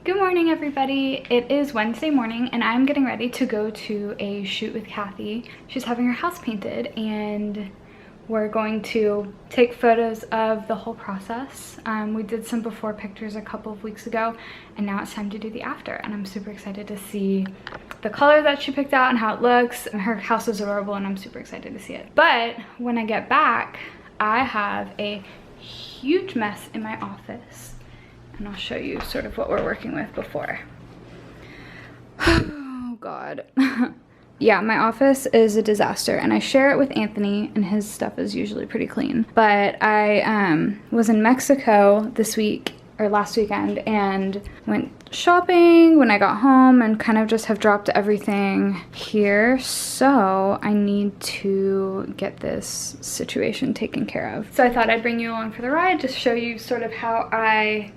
Good morning, everybody. It is Wednesday morning and I'm getting ready to go to a shoot with Kathy. She's having her house painted and we're going to take photos of the whole process. We did some before pictures a couple of weeks ago and now it's time to do the after, and I'm super excited to see the color that she picked out and how it looks. And her house is adorable and I'm super excited to see it. But when I get back, I have a huge mess in my office. And I'll show you sort of what we're working with before. Oh God. Yeah, my office is a disaster and I share it with Anthony and his stuff is usually pretty clean. But I was in Mexico this week, or last weekend, and went shopping when I got home and kind of just have dropped everything here. So I need to get this situation taken care of. So I thought I'd bring you along for the ride, just show you sort of how I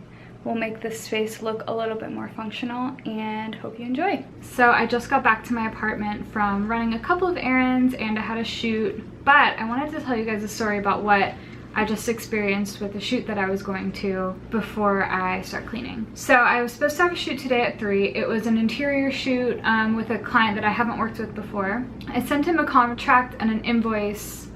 will make this space look a little bit more functional, and hope you enjoy. So I just got back to my apartment from running a couple of errands and I had a shoot, but I wanted to tell you guys a story about what I just experienced with the shoot that I was going to before I start cleaning. So I was supposed to have a shoot today at 3. It was an interior shoot with a client that I haven't worked with before. I sent him a contract and an invoice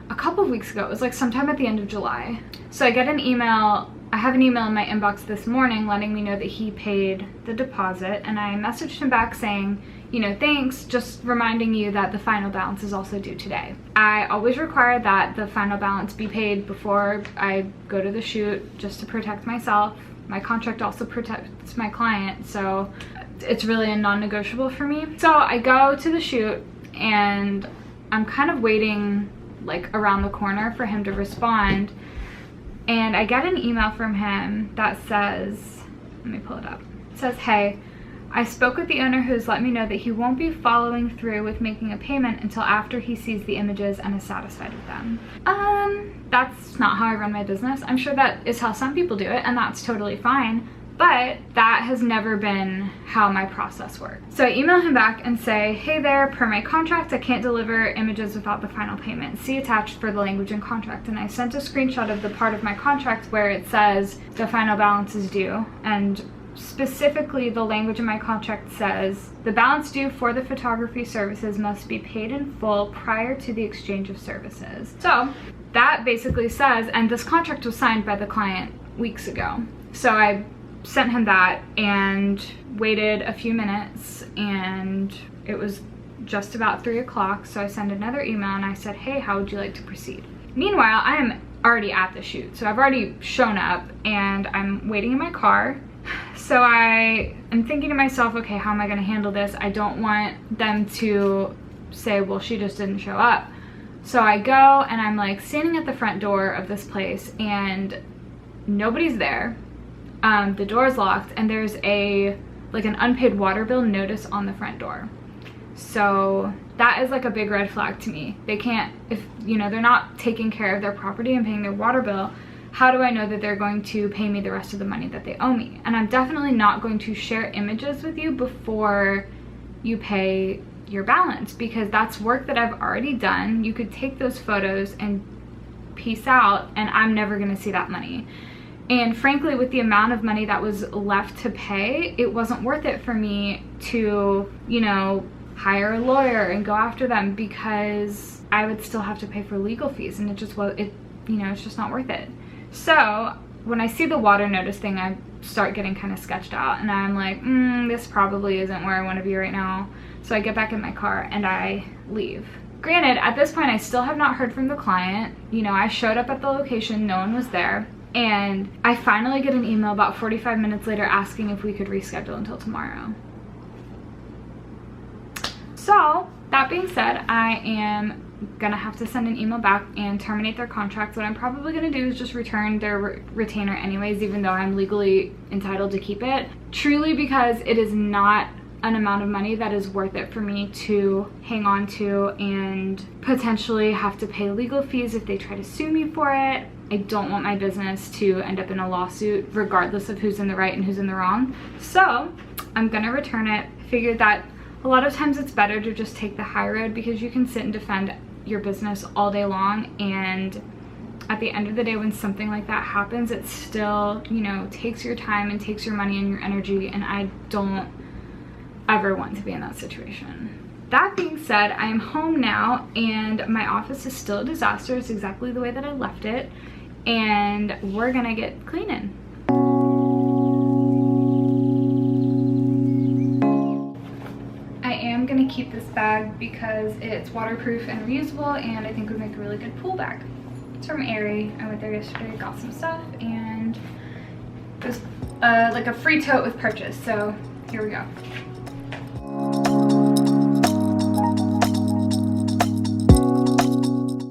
a couple of weeks ago. It was like sometime at the end of July. So I get an email. I have an email in my inbox this morning letting me know that he paid the deposit, and I messaged him back saying, you know, thanks, just reminding you that the final balance is also due today. I always require that the final balance be paid before I go to the shoot, just to protect myself. My contract also protects my client, so it's really a non-negotiable for me. So I go to the shoot and I'm kind of waiting like around the corner for him to respond. And I get an email from him that says, let me pull it up. It says, hey, I spoke with the owner who's let me know that he won't be following through with making a payment until after he sees the images and is satisfied with them. That's not how I run my business. I'm sure that is how some people do it, and that's totally fine. But that has never been how my process works. So I email him back and say, hey there, per my contract, I can't deliver images without the final payment. See attached for the language and contract. And I sent a screenshot of the part of my contract where it says the final balance is due. And specifically the language in my contract says, the balance due for the photography services must be paid in full prior to the exchange of services. So that basically says, and this contract was signed by the client weeks ago. So I sent him that and waited a few minutes, and it was just about 3 o'clock. So I sent another email and I said, hey, how would you like to proceed? Meanwhile, I am already at the shoot. So I've already shown up and I'm waiting in my car. So I am thinking to myself, okay, how am I going to handle this? I don't want them to say, well, she just didn't show up. So I go and I'm like standing at the front door of this place and nobody's there. The door is locked and there's like an unpaid water bill notice on the front door. So that is like a big red flag to me. They can't, if you know, they're not taking care of their property and paying their water bill, how do I know that they're going to pay me the rest of the money that they owe me? And I'm definitely not going to share images with you before you pay your balance, because that's work that I've already done. You could take those photos and peace out and I'm never gonna see that money. And frankly, with the amount of money that was left to pay, it wasn't worth it for me to, you know, hire a lawyer and go after them, because I would still have to pay for legal fees, and it just was, you know, it's just not worth it. So when I see the water notice thing, I start getting kind of sketched out and I'm like, this probably isn't where I want to be right now. So I get back in my car and I leave. Granted, at this point, I still have not heard from the client. You know, I showed up at the location, no one was there. And I finally get an email about 45 minutes later asking if we could reschedule until tomorrow. So that being said, I am gonna have to send an email back and terminate their contract. What I'm probably gonna do is just return their retainer anyways, even though I'm legally entitled to keep it. Truly because it is not an amount of money that is worth it for me to hang on to and potentially have to pay legal fees if they try to sue me for it. I don't want my business to end up in a lawsuit regardless of who's in the right and who's in the wrong. So I'm gonna return it. I figured that a lot of times it's better to just take the high road, because you can sit and defend your business all day long and at the end of the day, when something like that happens, it still, you know, takes your time and takes your money and your energy, and I don't ever want to be in that situation. That being said, I am home now and my office is still a disaster. It's exactly the way that I left it, and we're gonna get cleaning. I am gonna keep this bag because it's waterproof and reusable, and I think would make a really good pool bag. It's from Aerie. I went there yesterday, got some stuff, and it was like a free tote with purchase, so here we go.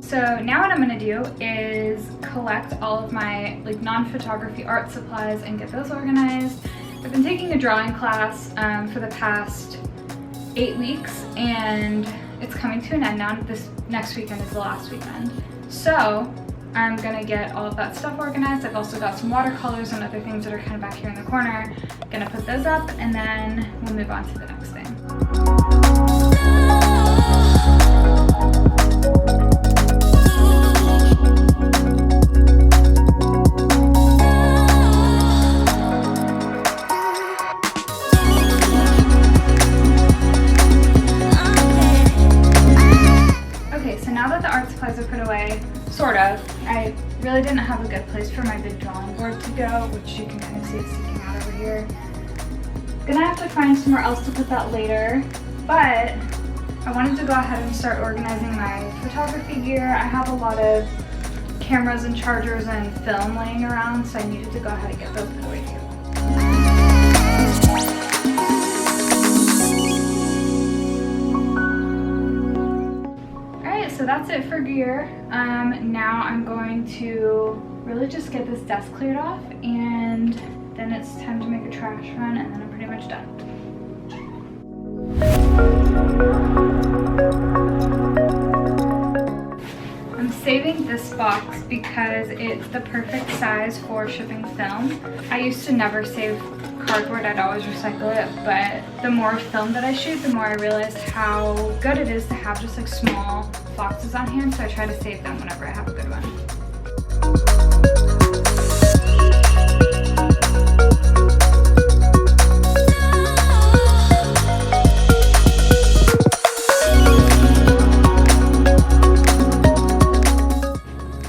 So now what I'm gonna do is collect all of my like non-photography art supplies and get those organized. I've been taking a drawing class for the past 8 weeks, and it's coming to an end now. This next weekend is the last weekend. So I'm gonna get all of that stuff organized. I've also got some watercolors and other things that are kind of back here in the corner. Gonna put those up, and then we'll move on to the next thing. Sort of. I really didn't have a good place for my big drawing board to go, which you can kind of see it's sticking out over here. Gonna have to find somewhere else to put that later, but I wanted to go ahead and start organizing my photography gear. I have a lot of cameras and chargers and film laying around, so I needed to go ahead and get those put away too. So that's it for gear. Now I'm going to really just get this desk cleared off, and then it's time to make a trash run, and then I'm pretty much done. I'm saving this box because it's the perfect size for shipping film. I used to never save cardboard, I'd always recycle it, but the more film that I shoot, the more I realized how good it is to have just like small boxes on hand, so I try to save them whenever I have a good one.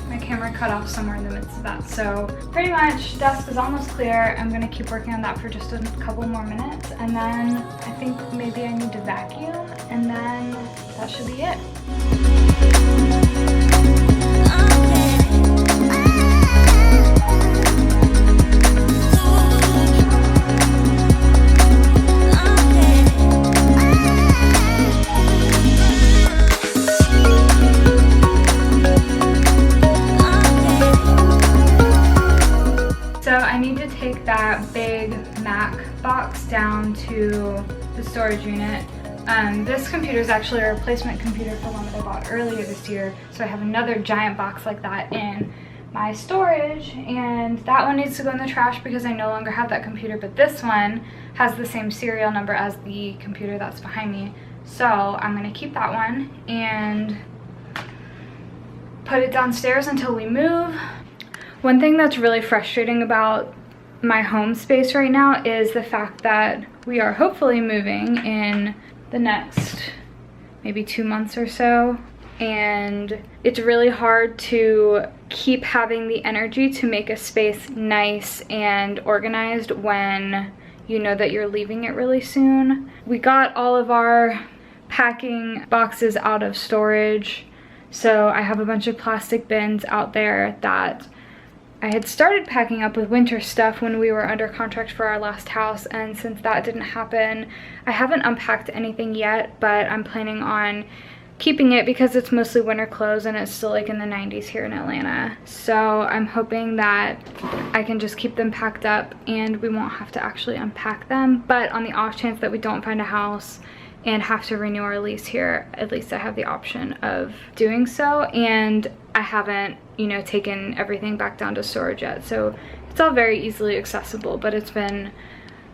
My camera cut off somewhere in the midst of that, so pretty much desk is almost clear. I'm gonna keep working on that for just a couple more minutes, and then I think maybe I need to vacuum, and then that should be it. That big Mac box down to the storage unit. This computer is actually a replacement computer for one that I bought earlier this year, so I have another giant box like that in my storage, and that one needs to go in the trash because I no longer have that computer, but this one has the same serial number as the computer that's behind me, so I'm going to keep that one and put it downstairs until we move. One thing that's really frustrating about my home space right now is the fact that we are hopefully moving in the next maybe 2 months or so, and it's really hard to keep having the energy to make a space nice and organized when you know that you're leaving it really soon. We got all of our packing boxes out of storage, so I have a bunch of plastic bins out there that I had started packing up with winter stuff when we were under contract for our last house, and since that didn't happen, I haven't unpacked anything yet, but I'm planning on keeping it because it's mostly winter clothes and it's still like in the 90s here in Atlanta. So I'm hoping that I can just keep them packed up and we won't have to actually unpack them, but on the off chance that we don't find a house and have to renew our lease here, at least I have the option of doing so. And I haven't, you know, taken everything back down to storage yet, so it's all very easily accessible, but it's been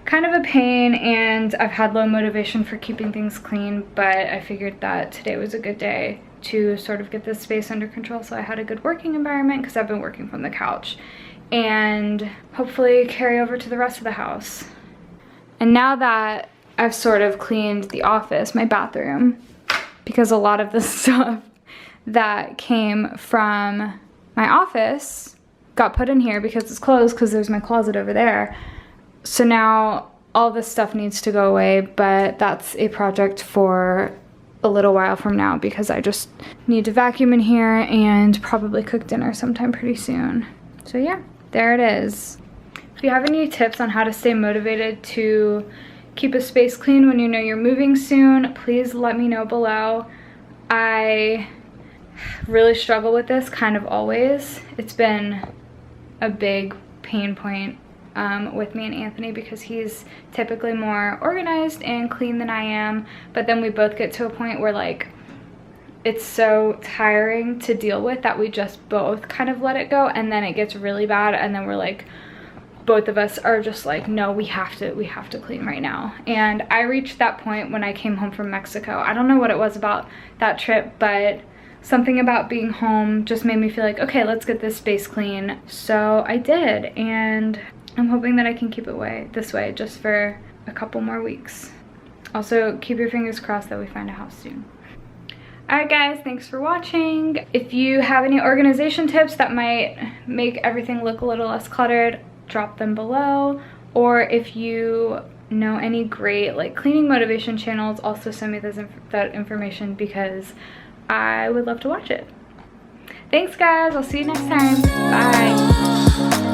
kind of a pain and I've had low motivation for keeping things clean, but I figured that today was a good day to sort of get this space under control so I had a good working environment, because I've been working from the couch, and hopefully carry over to the rest of the house. And now that I've sort of cleaned the office, my bathroom, because a lot of the stuff that came from my office got put in here because it's closed, because there's my closet over there. So now all this stuff needs to go away, but that's a project for a little while from now, because I just need to vacuum in here and probably cook dinner sometime pretty soon. So yeah, there it is. If you have any tips on how to stay motivated to keep a space clean when you know you're moving soon, please let me know below. I really struggle with this kind of always. It's been a big pain point with me and Anthony, because he's typically more organized and clean than I am, but then we both get to a point where like it's so tiring to deal with that we just both kind of let it go, and then it gets really bad, and then we're like, both of us are just like, no, we have to clean right now. And I reached that point when I came home from Mexico. I don't know what it was about that trip, but something about being home just made me feel like, okay, let's get this space clean. So I did, and I'm hoping that I can keep it this way just for a couple more weeks. Also, keep your fingers crossed that we find a house soon. Alright guys, thanks for watching. If you have any organization tips that might make everything look a little less cluttered, drop them below. Or if you know any great like cleaning motivation channels, also send me that information, because I would love to watch it. Thanks guys, I'll see you next time. Bye.